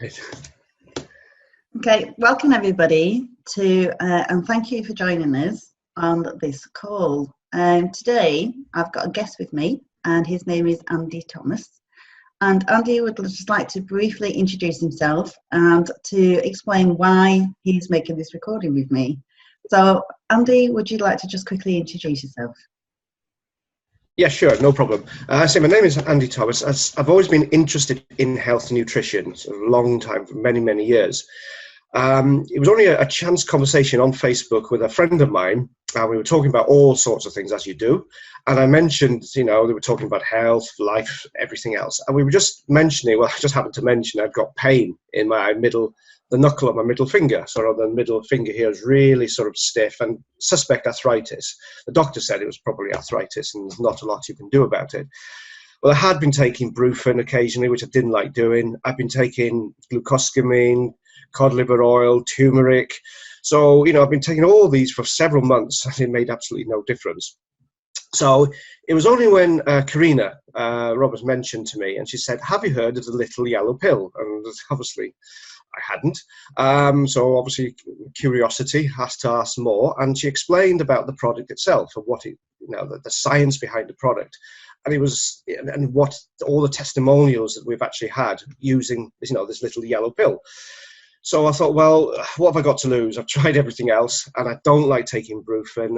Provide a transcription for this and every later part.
Right. Okay, welcome everybody to, and thank you for joining us on this call. Today I've got a guest with me, and his name is Andy Thomas. And Andy would just like to briefly introduce himself and to explain why he's making this recording with me. So, Andy, would you like to just quickly introduce yourself? Yeah, sure, no problem. So my name is Andy Thomas. I've always been interested in health and nutrition for a long time, for many, many years. It was only a chance conversation on Facebook with a friend of mine. We were talking about all sorts of things, as you do. And I mentioned, they were talking about health, life, everything else. And we were just mentioning, well, I just happened to mention I've got pain in my the knuckle of my middle finger. Sort of the middle finger here is really sort of stiff and suspect arthritis. The doctor said it was probably arthritis and there's not a lot you can do about it. Well, I had been taking Brufen occasionally, which I didn't like doing. I've been taking glucosamine, cod liver oil, turmeric. So, I've been taking all these for several months and it made absolutely no difference. So it was only when Karina Roberts mentioned to me and she said, have you heard of the little yellow pill? And obviously I hadn't. So obviously curiosity has to ask more. And she explained about the product itself and what the science behind the product. And it was, and what all the testimonials that we've actually had using, this little yellow pill. So I thought, well, what have I got to lose? I've tried everything else, and I don't like taking Brufen.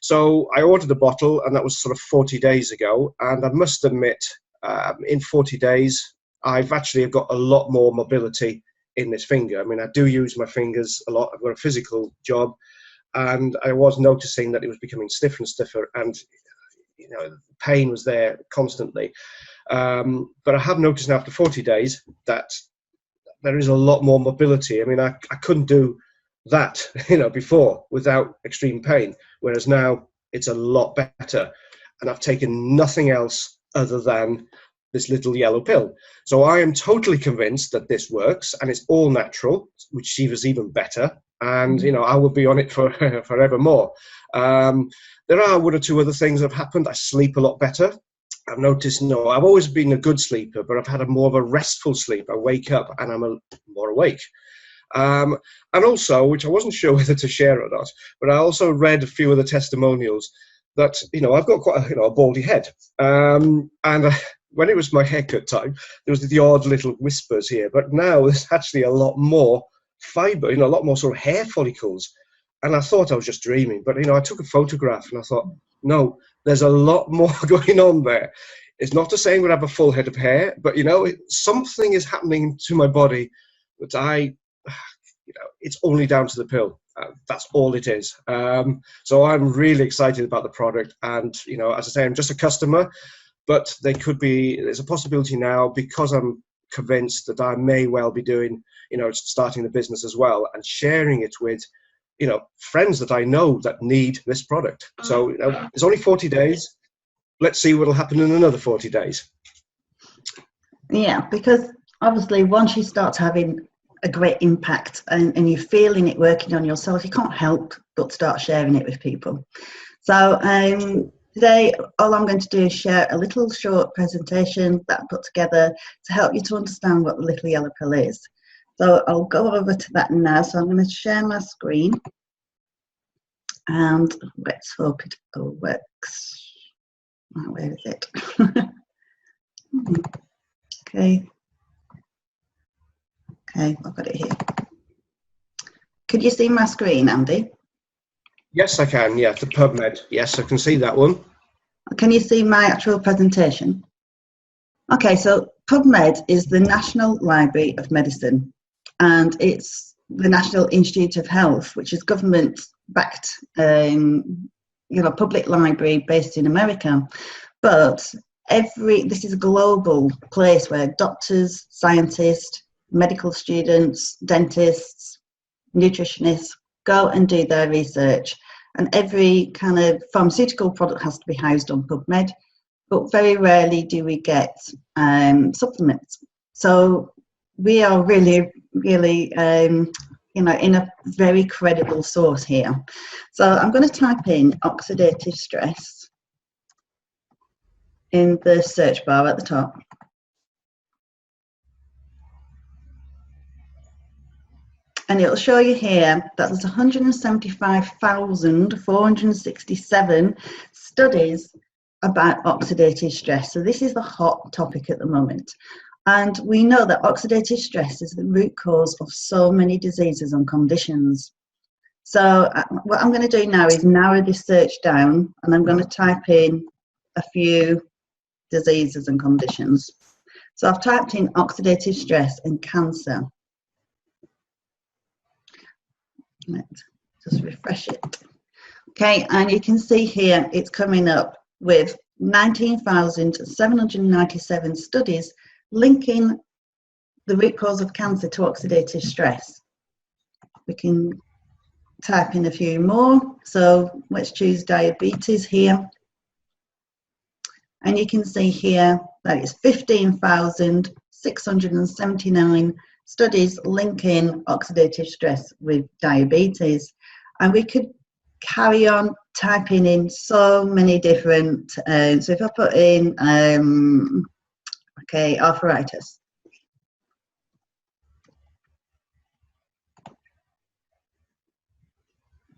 So I ordered a bottle, and that was sort of 40 days ago. And I must admit, in 40 days, I've actually got a lot more mobility in this finger. I mean, I do use my fingers a lot. I've got a physical job, and I was noticing that it was becoming stiffer and stiffer, and pain was there constantly. But I have noticed now after 40 days that there is a lot more mobility. I mean, I couldn't do that, before without extreme pain, whereas now it's a lot better. And I've taken nothing else other than this little yellow pill. So I am totally convinced that this works and it's all natural, which is even better. And, I will be on it for forevermore. There are one or two other things that have happened. I sleep a lot better. I've noticed, I've always been a good sleeper, but I've had more of a restful sleep. I wake up and I'm more awake. And also, which I wasn't sure whether to share or not, but I also read a few of the testimonials that, I've got quite a baldy head. And when it was my haircut time, there was the odd little whispers here, but now there's actually a lot more fiber, a lot more sort of hair follicles. And I thought I was just dreaming, but, I took a photograph and I thought, no, there's a lot more going on there. It's not to say I'm going to have a full head of hair, but, something is happening to my body that it's only down to the pill. That's all it is. So I'm really excited about the product. And, as I say, I'm just a customer, but there's a possibility now, because I'm convinced that I may well be doing, starting the business as well and sharing it with friends that I know that need this product. So it's only 40 days. Let's see what'll happen in another 40 days. Yeah, because obviously once you start having a great impact and you're feeling it working on yourself, you can't help but start sharing it with people. So today, all I'm going to do is share a little short presentation that I put together to help you to understand what the little yellow pill is. So I'll go over to that now. So I'm going to share my screen and let's hope it all works. Oh, where is it? Okay, I've got it here. Could you see my screen, Andy? Yes, I can. Yeah, the PubMed. Yes, I can see that one. Can you see my actual presentation? Okay, so PubMed is the National Library of Medicine, and it's the National Institute of Health, which is government-backed, public library based in America. But this is a global place where doctors, scientists, medical students, dentists, nutritionists go and do their research. And every kind of pharmaceutical product has to be housed on PubMed, but very rarely do we get supplements. So we are really, really, in a very credible source here. So I'm going to type in oxidative stress in the search bar at the top. And it'll show you here that there's 175,467 studies about oxidative stress. So this is the hot topic at the moment. And we know that oxidative stress is the root cause of so many diseases and conditions. So what I'm going to do now is narrow this search down, and I'm going to type in a few diseases and conditions. So I've typed in oxidative stress and cancer. Let's just refresh it. Okay, and you can see here it's coming up with 19,797 studies linking the root cause of cancer to oxidative stress. We can type in a few more. So let's choose diabetes here. And you can see here that it's 15,679 studies linking oxidative stress with diabetes. And we could carry on typing in so many different, so if I put in, okay, arthritis.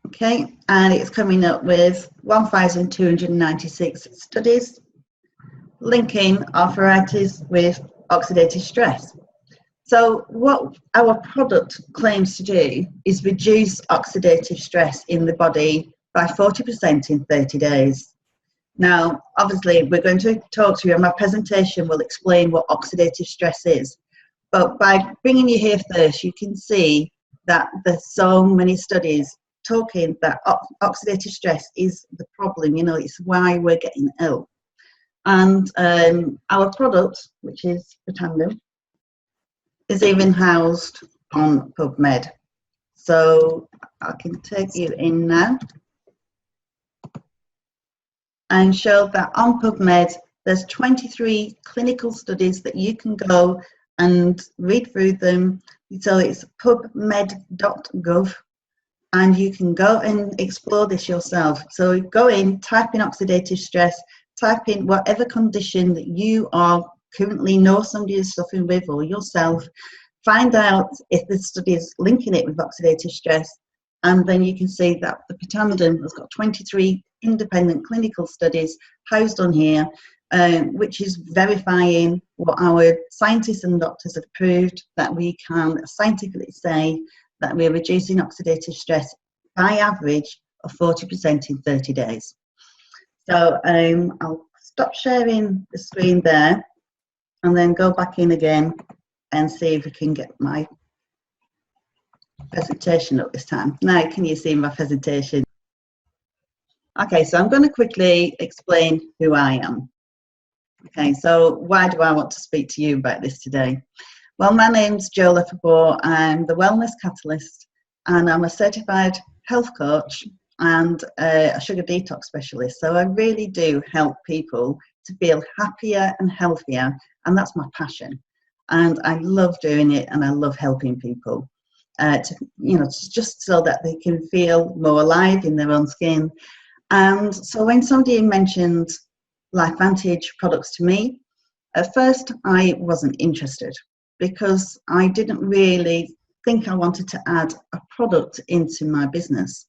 Okay, and it's coming up with 1,296 studies linking arthritis with oxidative stress. So what our product claims to do is reduce oxidative stress in the body by 40% in 30 days. Now, obviously, we're going to talk to you, and my presentation will explain what oxidative stress is. But by bringing you here first, you can see that there's so many studies talking that oxidative stress is the problem, you know, it's why we're getting ill. And our product, which is Protandim, is even housed on PubMed. So I can take you in now and show that on PubMed there's 23 clinical studies that you can go and read through them. So it's pubmed.gov, and you can go and explore this yourself. So go in, type in oxidative stress, type in whatever condition that you are currently know somebody is suffering with, or yourself. Find out if the study is linking it with oxidative stress, and then you can see that the Protandim has got 23 independent clinical studies housed on here, which is verifying what our scientists and doctors have proved, that we can scientifically say that we're reducing oxidative stress by average of 40% in 30 days. So I'll stop sharing the screen there and then go back in again and see if we can get my presentation up this time. Now, can you see my presentation? Okay, so I'm going to quickly explain who I am. Okay, so why do I want to speak to you about this today? Well, my name's Jo Lefebvre. I'm the Wellness Catalyst, and I'm a certified health coach and a sugar detox specialist. So I really do help people to feel happier and healthier, and that's my passion. And I love doing it, and I love helping people just so that they can feel more alive in their own skin. And so when somebody mentioned LifeVantage products to me, at first I wasn't interested, because I didn't really think I wanted to add a product into my business.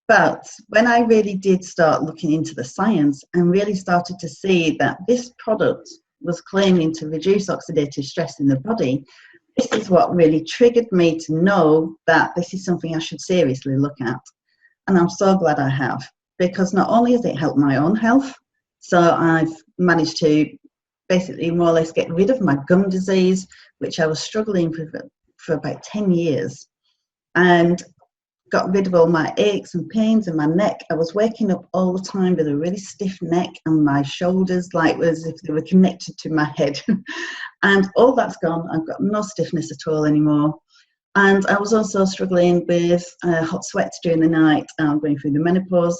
But when I really did start looking into the science and really started to see that this product was claiming to reduce oxidative stress in the body, this is what really triggered me to know that this is something I should seriously look at. And I'm so glad I have, because not only has it helped my own health, so I've managed to basically more or less get rid of my gum disease, which I was struggling with for about 10 years, and got rid of all my aches and pains in my neck. I was waking up all the time with a really stiff neck, and my shoulders like as if they were connected to my head. And all that's gone. I've got no stiffness at all anymore. And I was also struggling with hot sweats during the night. I'm going through the menopause,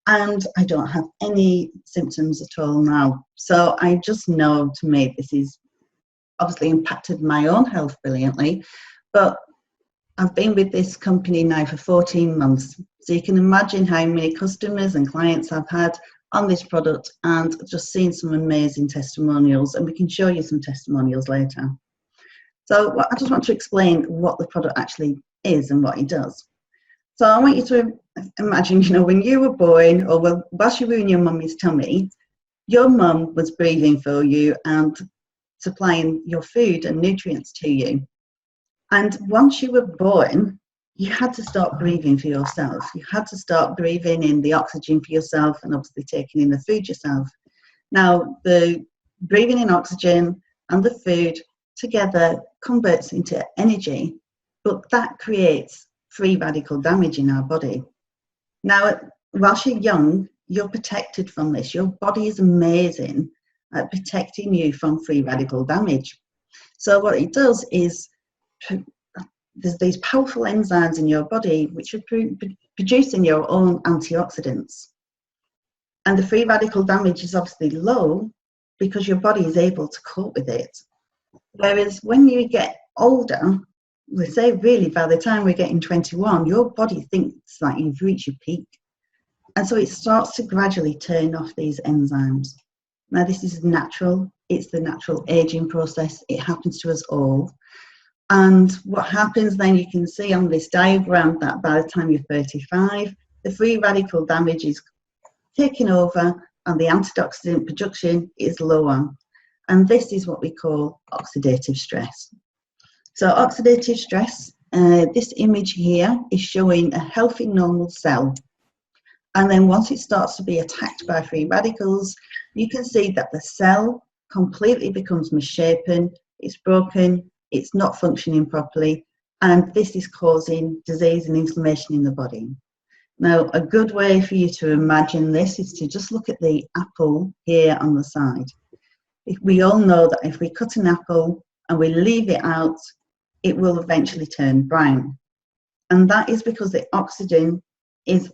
and I don't have any symptoms at all now. So I just know, to me, this is obviously impacted my own health brilliantly. But I've been with this company now for 14 months. So you can imagine how many customers and clients I've had on this product, and just seen some amazing testimonials, and we can show you some testimonials later. So I just want to explain what the product actually is and what it does. So I want you to imagine, when you were born, or whilst you were in your mummy's tummy, your mum was breathing for you and supplying your food and nutrients to you. And once you were born, you had to start breathing for yourself. You had to start breathing in the oxygen for yourself and obviously taking in the food yourself. Now, the breathing in oxygen and the food together converts into energy, but that creates free radical damage in our body. Now, whilst you're young, you're protected from this. Your body is amazing at protecting you from free radical damage. So what it does is, there's these powerful enzymes in your body which are producing your own antioxidants. And the free radical damage is obviously low because your body is able to cope with it. Whereas when you get older, we say really by the time we're getting 21, your body thinks that you've reached your peak. And so it starts to gradually turn off these enzymes. Now this is natural. It's the natural aging process. It happens to us all. And what happens then, you can see on this diagram that by the time you're 35, the free radical damage is taking over and the antioxidant production is lower. And this is what we call oxidative stress. So oxidative stress, this image here is showing a healthy normal cell. And then once it starts to be attacked by free radicals, you can see that the cell completely becomes misshapen, it's broken, it's not functioning properly, and this is causing disease and inflammation in the body. Now, a good way for you to imagine this is to just look at the apple here on the side. We all know that if we cut an apple and we leave it out, it will eventually turn brown. And that is because the oxygen is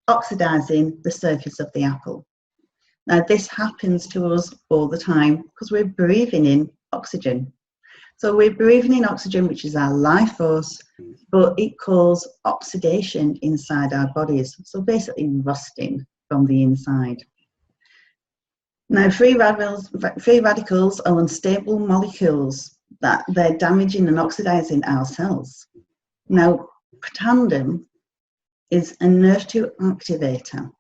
oxidizing the surface of the apple. Now, this happens to us all the time because we're breathing in oxygen. So we're breathing in oxygen, which is our life force, but it causes oxidation inside our bodies. So basically rusting from the inside. Now, free radicals are unstable molecules that they're damaging and oxidizing our cells. Now, Protandim is a Nrf2 activator,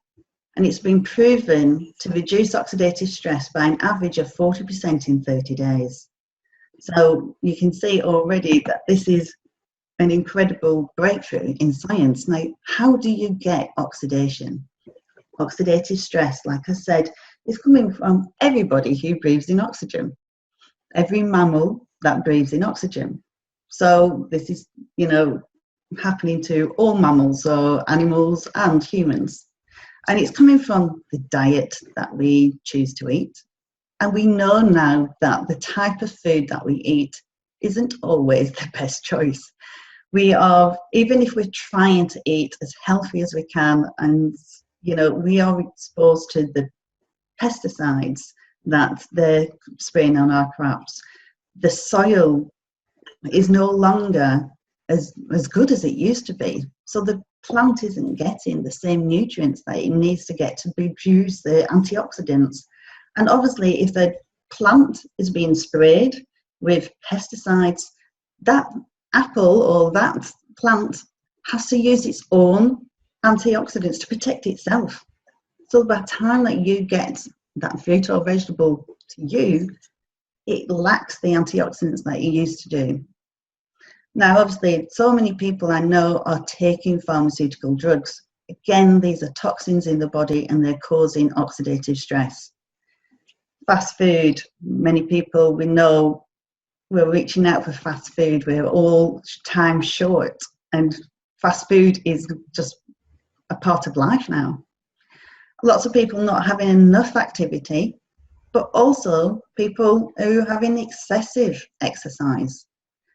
and it's been proven to reduce oxidative stress by an average of 40% in 30 days. So you can see already that this is an incredible breakthrough in science. Now, how do you get oxidation? Oxidative stress, like I said, is coming from everybody who breathes in oxygen. Every mammal that breathes in oxygen. So this is, happening to all mammals or animals and humans. And it's coming from the diet that we choose to eat. And we know now that the type of food that we eat isn't always the best choice. We are, even if we're trying to eat as healthy as we can, and we are exposed to the pesticides that they're spraying on our crops. The soil is no longer as good as it used to be. So the plant isn't getting the same nutrients that it needs to get to produce the antioxidants. And obviously, if the plant is being sprayed with pesticides, that apple or that plant has to use its own antioxidants to protect itself. So by the time that you get that fruit or vegetable to you, it lacks the antioxidants that it used to do. Now, obviously, so many people I know are taking pharmaceutical drugs. Again, these are toxins in the body and they're causing oxidative stress. Fast food, many people we know, we're reaching out for fast food. We're all time short, and fast food is just a part of life now. Lots of people not having enough activity, but also people who are having excessive exercise.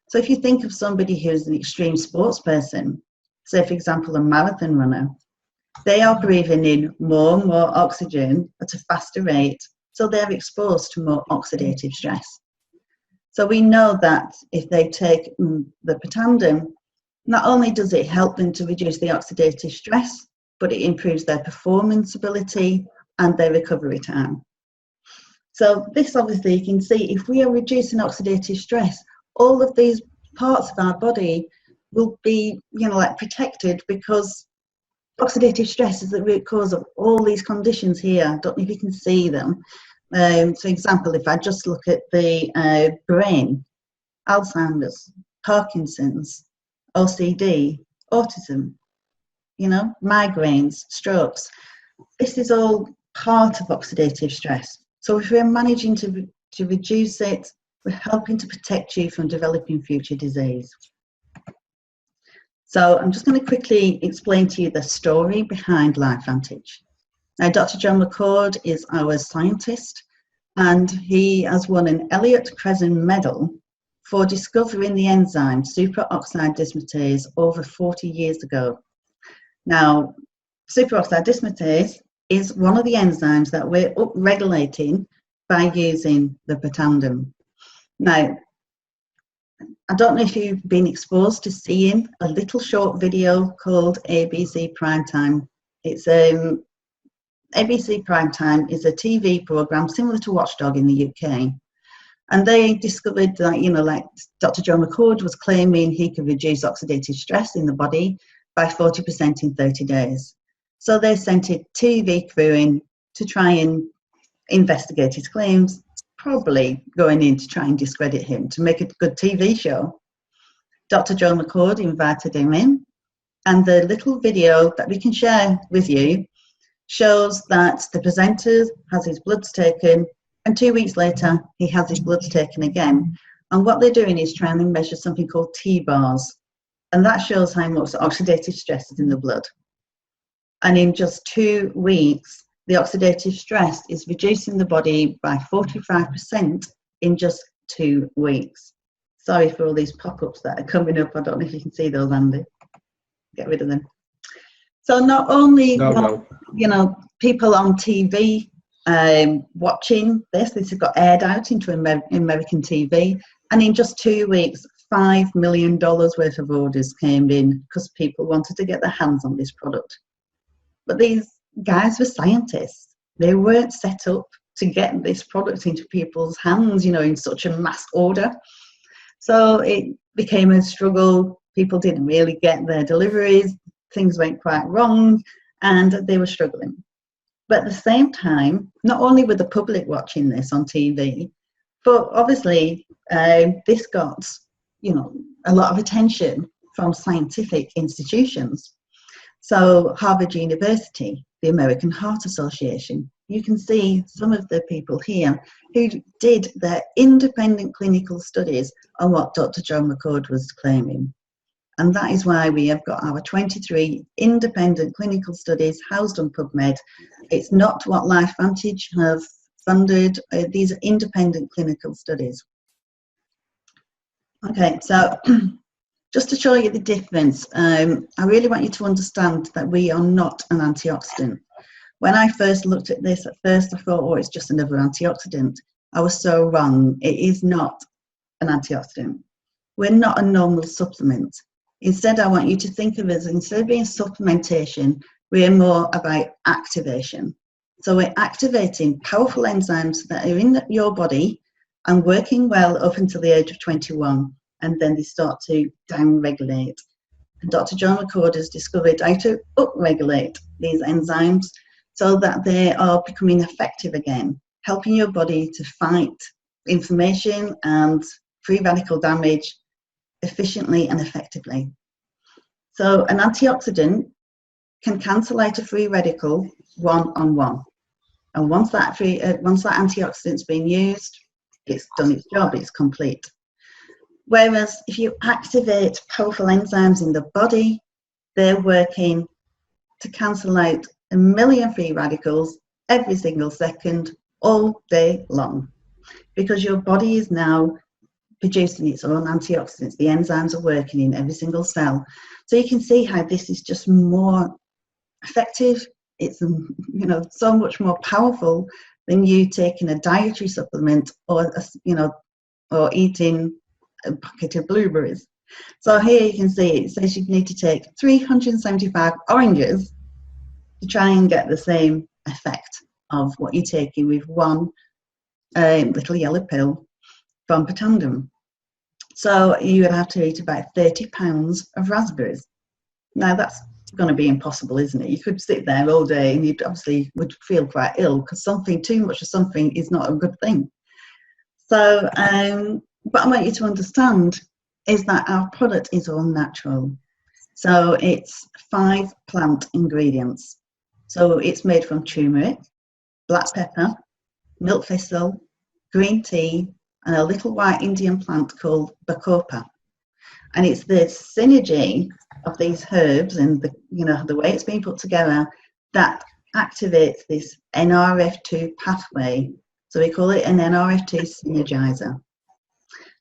So if you think of somebody who's an extreme sports person, say for example a marathon runner, they are breathing in more and more oxygen at a faster rate, so they're exposed to more oxidative stress. So we know that if they take the Protandim, not only does it help them to reduce the oxidative stress, but it improves their performance ability and their recovery time. So this obviously you can see, if we are reducing oxidative stress, all of these parts of our body will be, like protected, because oxidative stress is the root cause of all these conditions here. I don't know if you can see them. For example, if I just look at the brain, Alzheimer's, Parkinson's, OCD, autism, migraines, strokes. This is all part of oxidative stress. So if we're managing to reduce it, we're helping to protect you from developing future disease. So I'm just going to quickly explain to you the story behind LifeVantage. Now, Dr. John McCord is our scientist, and he has won an Elliott Cresson Medal for discovering the enzyme superoxide dismutase over 40 years ago. Now, superoxide dismutase is one of the enzymes that we're upregulating by using the Protandim. Now, I don't know if you've been exposed to seeing a little short video called ABC Primetime. It's ABC Primetime is a TV program similar to Watchdog in the UK. And they discovered that, like Dr. John McCord was claiming he could reduce oxidative stress in the body by 40% in 30 days. So they sent a TV crew in to try and investigate his claims, probably going in to try and discredit him to make a good TV show. Dr. John McCord invited him in, and the little video that we can share with you shows that the presenter has his bloods taken, and 2 weeks later he has his bloods taken again. And what they're doing is trying to measure something called T-bars, and that shows how much oxidative stress is in the blood. And in just 2 weeks, the oxidative stress is reducing the body by 45% in just 2 weeks. Sorry for all these pop-ups that are coming up. I don't know if you can see those, Andy. Get rid of them. So not only people on TV watching this has got aired out into American TV, and in just 2 weeks, $5 million worth of orders came in because people wanted to get their hands on this product. But these guys were scientists. They weren't set up to get this product into people's hands, in such a mass order. So it became a struggle. People didn't really get their deliveries. Things went quite wrong, and they were struggling. But at the same time, not only were the public watching this on TV, but obviously this got, a lot of attention from scientific institutions. So Harvard University, the American Heart Association, you can see some of the people here who did their independent clinical studies on what Dr. John McCord was claiming. And that is why we have got our 23 independent clinical studies housed on PubMed. It's not what LifeVantage have funded. These are independent clinical studies. Okay, so just to show you the difference, I really want you to understand that we are not an antioxidant. When I first looked at this, at first I thought, oh, it's just another antioxidant. I was so wrong. It is not an antioxidant. We're not a normal supplement. Instead, I want you to think of us, instead of being supplementation, we're more about activation. So we're activating powerful enzymes that are in your body and working well up until the age of 21, and then they start to downregulate. And Dr. John McCord has discovered how to upregulate these enzymes so that they are becoming effective again, helping your body to fight inflammation and free radical damage efficiently and effectively. So an antioxidant can cancel out a free radical one-on-one. And once that antioxidant's been used, it's done its job, it's complete. Whereas if you activate powerful enzymes in the body, they're working to cancel out 1 million free radicals every single second, all day long. Because your body is now producing its own antioxidants. The enzymes are working in every single cell. So you can see how this is just more effective. It's so much more powerful than you taking a dietary supplement or or eating a packet of blueberries. So here you can see it says you need to take 375 oranges to try and get the same effect of what you're taking with one little yellow pill from Protandim. So you would have to eat about 30 pounds of raspberries. Now that's going to be impossible, isn't it? You could sit there all day and you obviously would feel quite ill, because too much of something is not a good thing. So, but I want you to understand is that our product is all natural. So it's 5 plant ingredients. So it's made from turmeric, black pepper, milk thistle, green tea, and a little white Indian plant called bacopa. And it's the synergy of these herbs and the way it's been put together that activates this Nrf2 pathway. So we call it an Nrf2 Synergiser.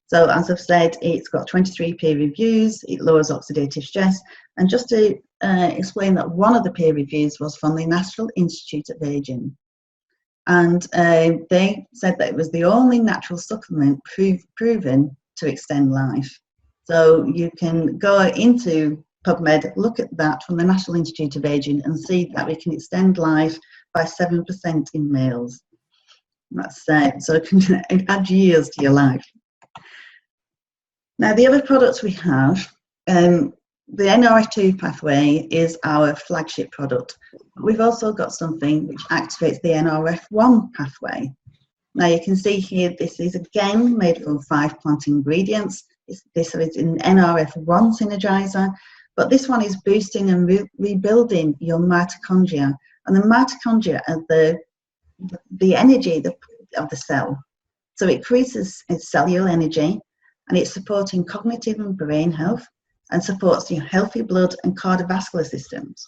So as I've said, it's got 23 peer reviews, it lowers oxidative stress. And just to explain that, one of the peer reviews was from the National Institute of Aging. And they said that it was the only natural supplement proven to extend life. So you can go into PubMed, look at that from the National Institute of Aging and see that we can extend life by 7% in males. That's so it can add years to your life. Now, the other products we have, the Nrf2 pathway is our flagship product. We've also got something which activates the Nrf1 pathway. Now, you can see here, this is again made from 5 plant ingredients. This is an Nrf1 Synergiser, but this one is boosting and rebuilding your mitochondria. And the mitochondria are the energy of the cell. So it increases its cellular energy, and it's supporting cognitive and brain health, and supports your healthy blood and cardiovascular systems.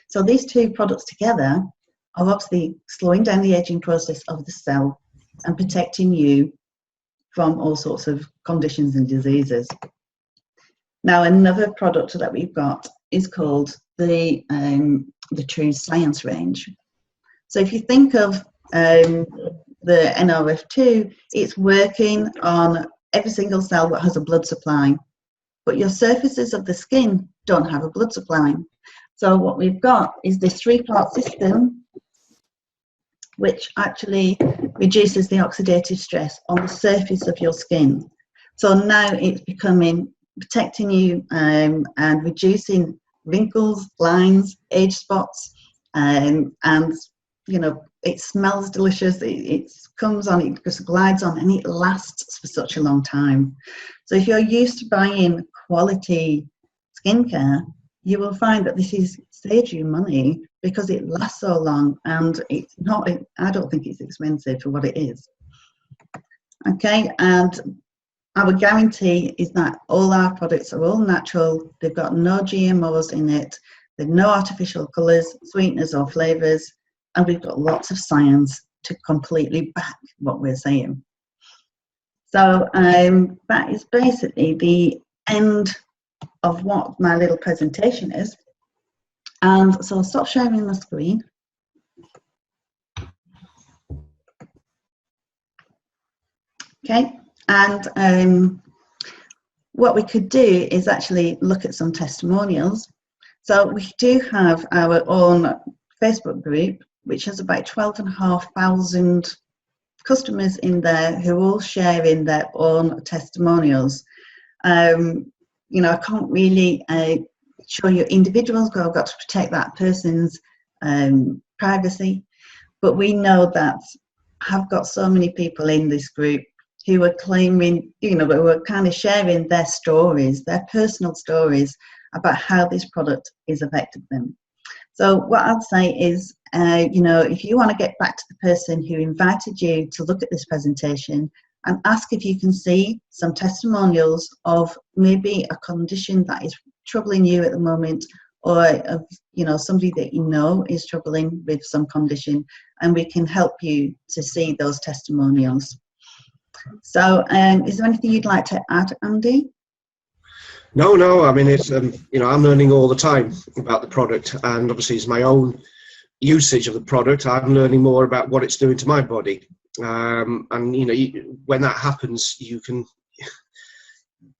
So these 2 products together are obviously slowing down the aging process of the cell and protecting you from all sorts of conditions and diseases. Now, another product that we've got is called the True Science range. So if you think of the Nrf2, it's working on every single cell that has a blood supply, but your surfaces of the skin don't have a blood supply. So what we've got is this 3-part system which actually reduces the oxidative stress on the surface of your skin. So now it's protecting you and reducing wrinkles, lines, age spots, and it smells delicious. It comes on, it just glides on, and it lasts for such a long time. So if you're used to buying quality skincare, you will find that this saves you money because it lasts so long, and it's not, I don't think it's expensive for what it is. Okay, and our guarantee is that all our products are all natural. They've got no GMOs in it. They've no artificial colours, sweeteners or flavours, and we've got lots of science to completely back what we're saying. So that is basically the end of what my little presentation is. And so I'll stop sharing the screen. Okay, and what we could do is actually look at some testimonials. So we do have our own Facebook group, which has about 12,500 customers in there who are all sharing their own testimonials. I can't really show you individuals because I've got to protect that person's privacy, but we know that I've got so many people in this group who are claiming, who are kind of sharing their stories, their personal stories about how this product has affected them. So what I'd say is, if you want to get back to the person who invited you to look at this presentation and ask if you can see some testimonials of maybe a condition that is troubling you at the moment, or of, somebody that is struggling with some condition, and we can help you to see those testimonials. So is there anything you'd like to add, Andy? No, I mean, it's, I'm learning all the time about the product, and obviously it's my own usage of the product. I'm learning more about what it's doing to my body. And, when that happens,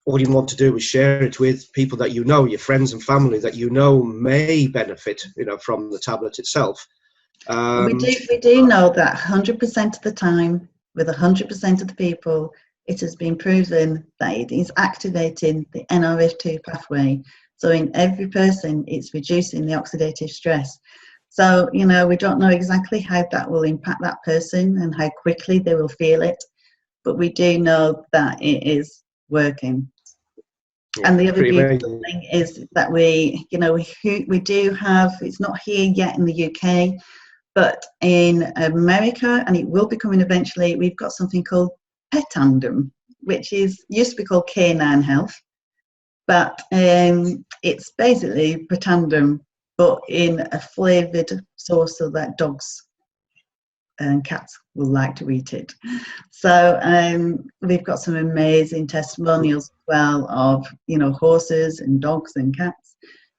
all you want to do is share it with people that your friends and family that may benefit, from the tablet itself. We do know that 100% of the time, with 100% of the people, it has been proven that it is activating the Nrf2 pathway. So in every person, it's reducing the oxidative stress. So, you know, we don't know exactly how that will impact that person and how quickly they will feel it, but we do know that it is working. Yeah, and the other beautiful amazing. thing is that we do have, it's not here yet in the UK, but in America, and it will be coming eventually, we've got something called Protandim, which used to be called Canine Health, but it's basically Protandim, but in a flavoured sauce so that dogs and cats will like to eat it. So we've got some amazing testimonials as well of, you know, horses and dogs and cats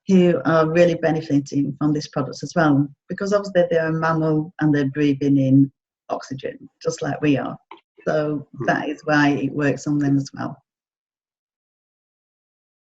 who are really benefiting from this product as well, because obviously they're a mammal and they're breathing in oxygen just like we are. So that is why it works on them as well.